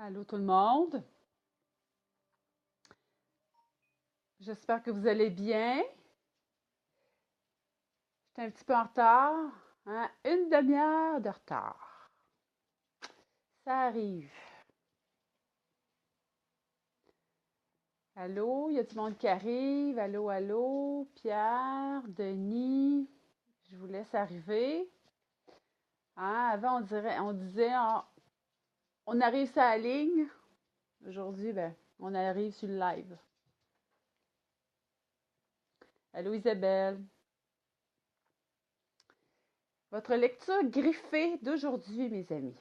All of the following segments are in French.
Allô tout le monde. J'espère que vous allez bien. J'étais un petit peu en retard, hein? Une demi-heure de retard. Ça arrive. Allô, il y a du monde qui arrive. Allô, allô. Pierre, Denis, je vous laisse arriver. Hein? Avant, on disait, on arrive sur la ligne. Aujourd'hui, ben, on arrive sur le live. Allô, Isabelle. Votre lecture griffée d'aujourd'hui, mes amis.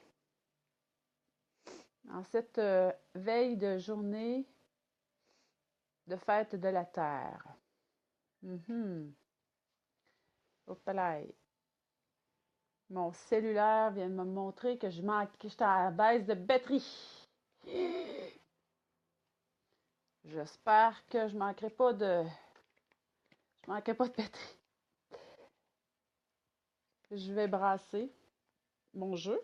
En cette veille de journée de fête de la Terre. Mhm. Hop-là. Mon cellulaire vient de me montrer que j'étais à baisse de batterie. J'espère que je manquerai pas de batterie. Je vais brasser mon jeu.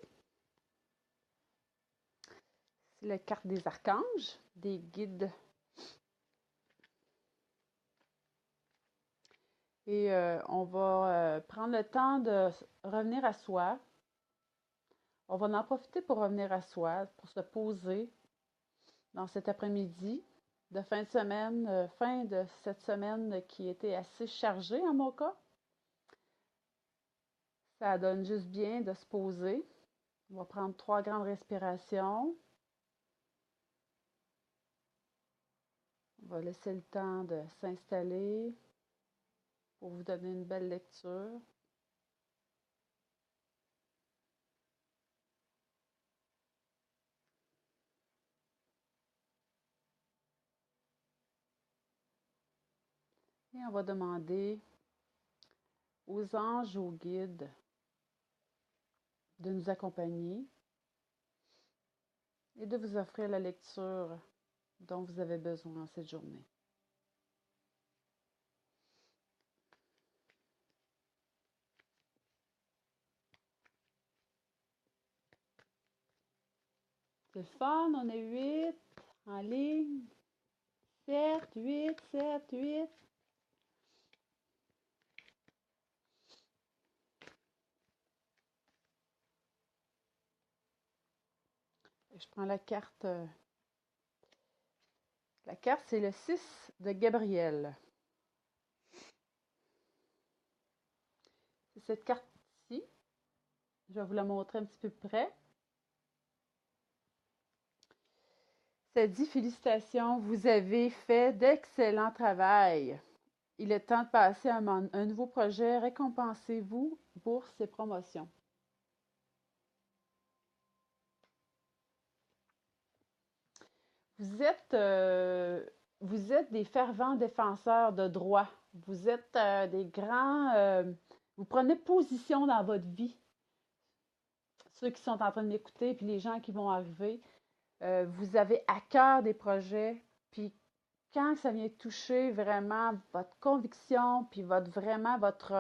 C'est la carte des archanges, des guides. Et on va prendre le temps de revenir à soi. On va en profiter pour revenir à soi, pour se poser dans cet après-midi de fin de semaine, fin de cette semaine qui était assez chargée en mon cas. Ça donne juste bien de se poser. On va prendre 3 grandes respirations. On va laisser le temps de s'installer pour vous donner une belle lecture. Et on va demander aux anges, aux guides de nous accompagner et de vous offrir la lecture dont vous avez besoin en cette journée. C'est le fun, on est 8 en ligne. 7, 8, 7, 8. Je prends la carte. La carte, c'est le 6 de Gabriel. C'est cette carte-ci. Je vais vous la montrer un petit peu plus près. Ça dit félicitations, vous avez fait d'excellent travail. Il est temps de passer à un nouveau projet. Récompensez-vous, bourse et promotion. Vous êtes, euh, vous êtes des fervents défenseurs de droit. Vous êtes des grands. Vous prenez position dans votre vie. Ceux qui sont en train de m'écouter, puis les gens qui vont arriver, vous avez à cœur des projets. Puis quand ça vient toucher vraiment votre conviction, puis votre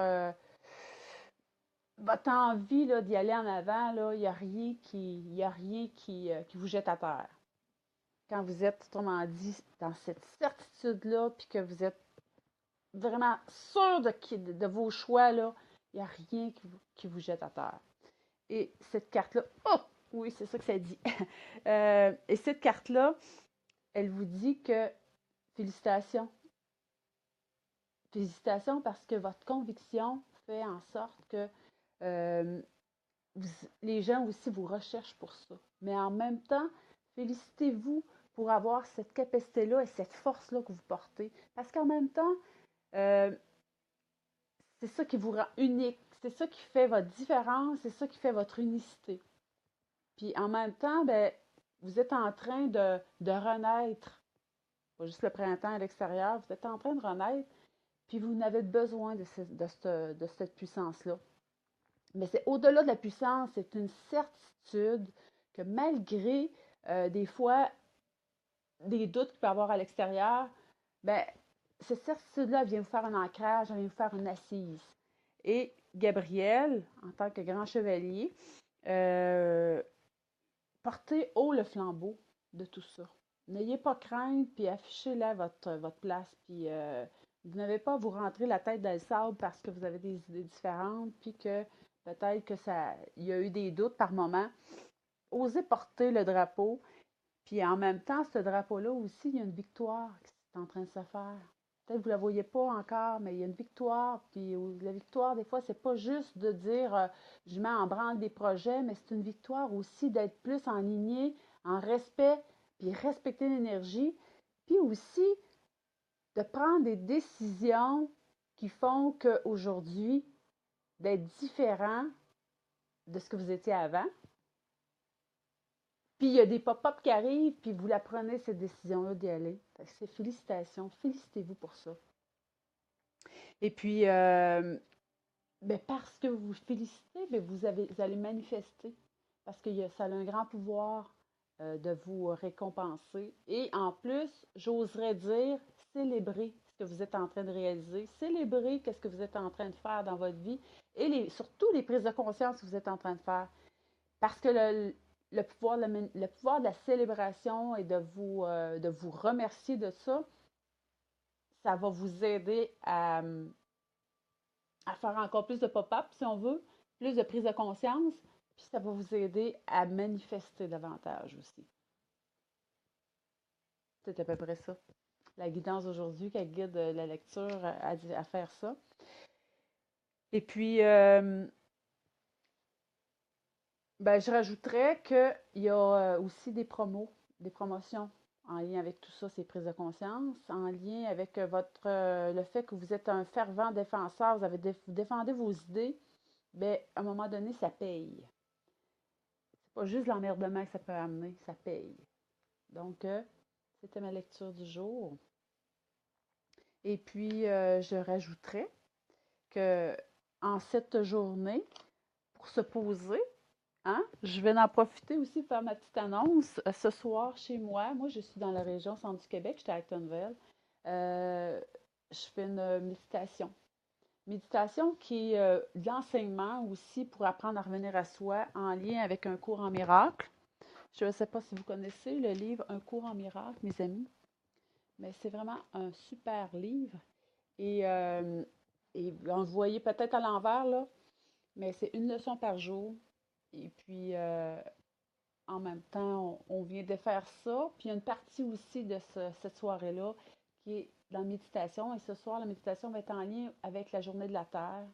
envie là, d'y aller en avant, là, il n'y a rien qui vous jette à terre. Quand vous êtes, autrement dit, dans cette certitude-là, puis que vous êtes vraiment sûr de vos choix, là, il n'y a rien qui vous jette à terre. Et cette carte-là, oh! Oui, c'est ça que ça dit. Et cette carte-là, elle vous dit que félicitations. Félicitations parce que votre conviction fait en sorte que euh, les gens aussi vous recherchent pour ça. Mais en même temps, félicitez-vous pour avoir cette capacité-là et cette force-là que vous portez. Parce qu'en même temps, euh, c'est ça qui vous rend unique. C'est ça qui fait votre différence. C'est ça qui fait votre unicité. Puis en même temps, ben, vous êtes en train de renaître. Pas juste le printemps à l'extérieur. Vous êtes en train de renaître. Puis vous n'avez besoin de cette puissance-là. Mais c'est au-delà de la puissance, c'est une certitude que malgré des fois des doutes qu'il peut y avoir à l'extérieur, ben, cette certitude-là vient vous faire un ancrage, elle vient vous faire une assise. Et Gabriel, en tant que grand chevalier, portez haut le flambeau. de tout ça. N'ayez pas crainte, puis affichez-la votre place, puis vous n'avez pas à vous rentrer la tête dans le sable parce que vous avez des idées différentes, puis que peut-être que il y a eu des doutes par moment. Osez porter le drapeau, puis en même temps, ce drapeau-là aussi, il y a une victoire qui est en train de se faire. Peut-être que vous ne la voyez pas encore, mais il y a une victoire. Puis la victoire, des fois, c'est pas juste de dire je mets en branle des projets, mais c'est une victoire aussi d'être plus en lignée, en respect, puis respecter l'énergie. Puis aussi de prendre des décisions qui font qu'aujourd'hui, d'être différent de ce que vous étiez avant. Puis il y a des pop-up qui arrivent, puis vous la prenez, cette décision-là d'y aller. C'est félicitations, félicitez-vous pour ça. Et puis, ben parce que vous vous félicitez, ben vous allez manifester. Parce que ça a un grand pouvoir de vous récompenser. Et en plus, j'oserais dire, célébrer ce que vous êtes en train de réaliser, célébrer ce que vous êtes en train de faire dans votre vie et surtout les prises de conscience que vous êtes en train de faire. Parce que le pouvoir de la célébration et de vous remercier de ça, ça va vous aider à faire encore plus de pop-up, si on veut, plus de prise de conscience, puis ça va vous aider à manifester davantage aussi. C'est à peu près ça. La guidance d'aujourd'hui qui guide la lecture à faire ça. Et puis, ben, je rajouterais qu'il y a aussi des promotions en lien avec tout ça, ces prises de conscience, en lien avec le fait que vous êtes un fervent défenseur, vous défendez vos idées, bien, à un moment donné, ça paye. C'est pas juste l'emmerdement que ça peut amener, ça paye. Donc, c'était ma lecture du jour. Et puis, je rajouterais que en cette journée, pour se poser, hein, je vais en profiter aussi pour faire ma petite annonce. Ce soir, chez moi, je suis dans la région centre du Québec, j'étais à Actonville. Je fais une méditation. Méditation qui est de l'enseignement aussi pour apprendre à revenir à soi en lien avec un cours en miracle. Je ne sais pas si vous connaissez le livre Un cours en miracle, mes amis, mais c'est vraiment un super livre. Et, vous voyez peut-être à l'envers, là, mais c'est une leçon par jour. Et puis, en même temps, on vient de faire ça. Puis, il y a une partie aussi de cette soirée-là qui est dans la méditation. Et ce soir, la méditation va être en lien avec la journée de la Terre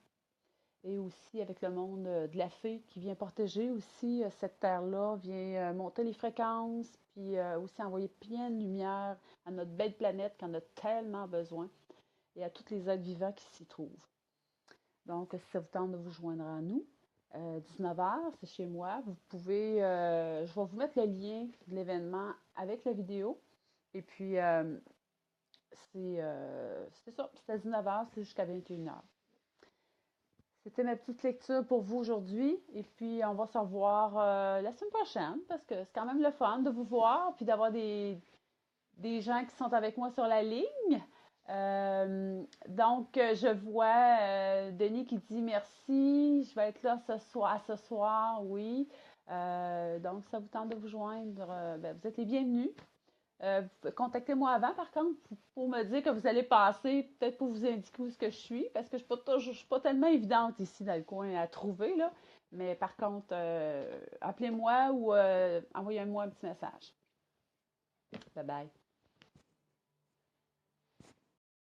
et aussi avec le monde de la fée qui vient protéger aussi cette Terre-là, vient monter les fréquences, puis aussi envoyer plein de lumière à notre belle planète qui en a tellement besoin et à tous les êtres vivants qui s'y trouvent. Donc, si ça vous tente de vous joindre à nous, 19h, c'est chez moi. Vous pouvez, je vais vous mettre le lien de l'événement avec la vidéo. Et puis, c'est ça, c'est à 19h, c'est jusqu'à 21h. C'était ma petite lecture pour vous aujourd'hui. Et puis, on va se revoir la semaine prochaine parce que c'est quand même le fun de vous voir puis d'avoir des gens qui sont avec moi sur la ligne. Donc, je vois Denis qui dit merci. Je vais être là ce soir, oui. Donc, ça vous tente de vous joindre. Ben, vous êtes les bienvenus. Contactez-moi avant, par contre, pour me dire que vous allez passer, peut-être pour vous indiquer où est-ce que je suis, parce que je ne suis pas tellement évidente ici dans le coin à trouver, là. Mais par contre, appelez-moi ou envoyez-moi un petit message. Bye bye.